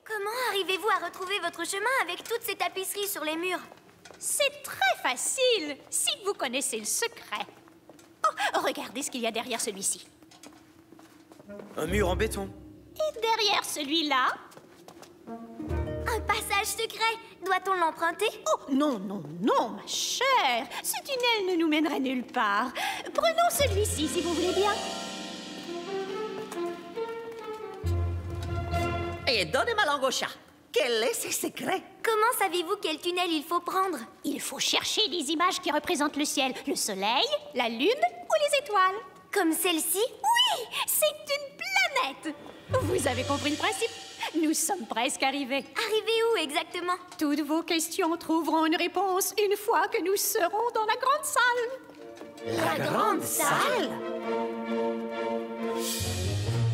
Comment arrivez-vous à retrouver votre chemin avec toutes ces tapisseries sur les murs? C'est très facile, si vous connaissez le secret. Oh, regardez ce qu'il y a derrière celui-ci. Un mur en béton. Et derrière celui-là? Un passage secret. Doit-on l'emprunter? Oh, non, non, non, ma chère. Ce tunnel ne nous mènerait nulle part. Prenons celui-ci, si vous voulez bien. Et donnez ma langue au chat. Quel est ce secret? Comment savez-vous quel tunnel il faut prendre? Il faut chercher des images qui représentent le ciel, le soleil, la lune ou les étoiles. Comme celle-ci? Oui, c'est une planète. Vous avez compris le principe? Nous sommes presque arrivés. Arrivés où exactement? Toutes vos questions trouveront une réponse une fois que nous serons dans la grande salle. La grande salle?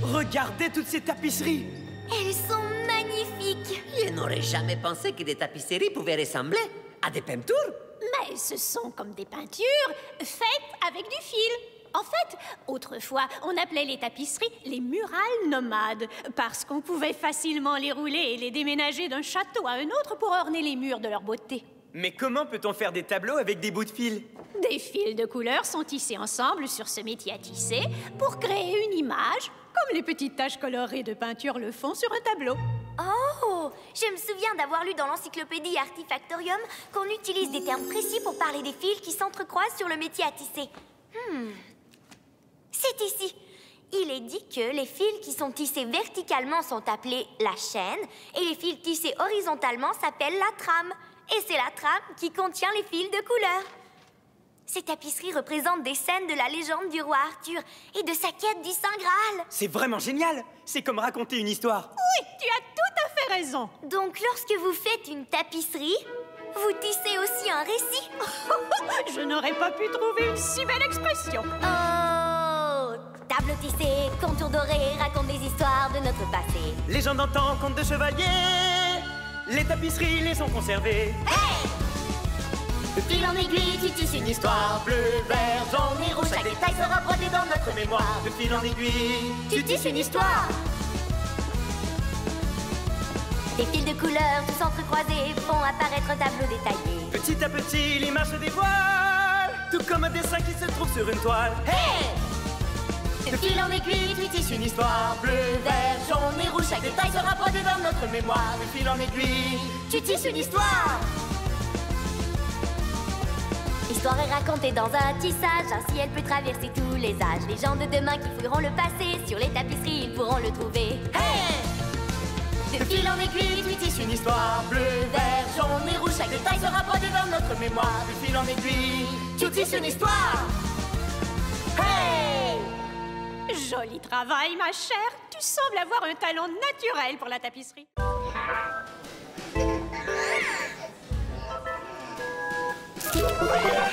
Regardez toutes ces tapisseries. Elles sont magnifiques. Je n'aurais jamais pensé que des tapisseries pouvaient ressembler à des peintures. Mais ce sont comme des peintures faites avec du fil. En fait, autrefois, on appelait les tapisseries les murales nomades, parce qu'on pouvait facilement les rouler et les déménager d'un château à un autre pour orner les murs de leur beauté. Mais comment peut-on faire des tableaux avec des bouts de fil? Des fils de couleurs sont tissés ensemble sur ce métier à tisser pour créer une image, comme les petites taches colorées de peinture le font sur un tableau. Oh! Je me souviens d'avoir lu dans l'encyclopédie Artifactorium qu'on utilise des termes précis pour parler des fils qui s'entrecroisent sur le métier à tisser. C'est ici. Il est dit que les fils qui sont tissés verticalement sont appelés la chaîne et les fils tissés horizontalement s'appellent la trame. Et c'est la trame qui contient les fils de couleur. Ces tapisseries représentent des scènes de la légende du roi Arthur et de sa quête du Saint Graal. C'est vraiment génial. C'est comme raconter une histoire. Oui, tu as tout à fait raison. Donc lorsque vous faites une tapisserie, vous tissez aussi un récit. Je n'aurais pas pu trouver une si belle expression. Oh! Tableau tissé, contour doré, raconte des histoires de notre passé. Légende d'antan, contes de chevaliers. Les tapisseries les ont conservées. Hey! De fil en aiguille, tu tisses une histoire. Bleu, vert, jaune et rouge. Chaque détail sera brodé dans notre mémoire. De fil en aiguille, Tu tisses une histoire. Des fils de couleurs, tous entrecroisés, font apparaître un tableau détaillé. petit à petit, l'image se dévoile. Tout comme un dessin qui se trouve sur une toile. Hey! De fil en aiguille, tu tisses une histoire. Bleu, vert, jaune et rouge. Chaque détail sera brodé dans notre mémoire. De fil en aiguille, Tu tisses une histoire. L'histoire est racontée dans un tissage, ainsi elle peut traverser tous les âges. Les gens de demain qui fouilleront le passé, sur les tapisseries ils pourront le trouver. Hey! De fil en aiguille, tu tisses une histoire. Bleu, vert, jaune et rouge, chaque détail sera brodé dans notre mémoire. de fil en aiguille, Tu tisses une histoire. Hey! Joli travail, ma chère. Tu sembles avoir un talent naturel pour la tapisserie. Yeah.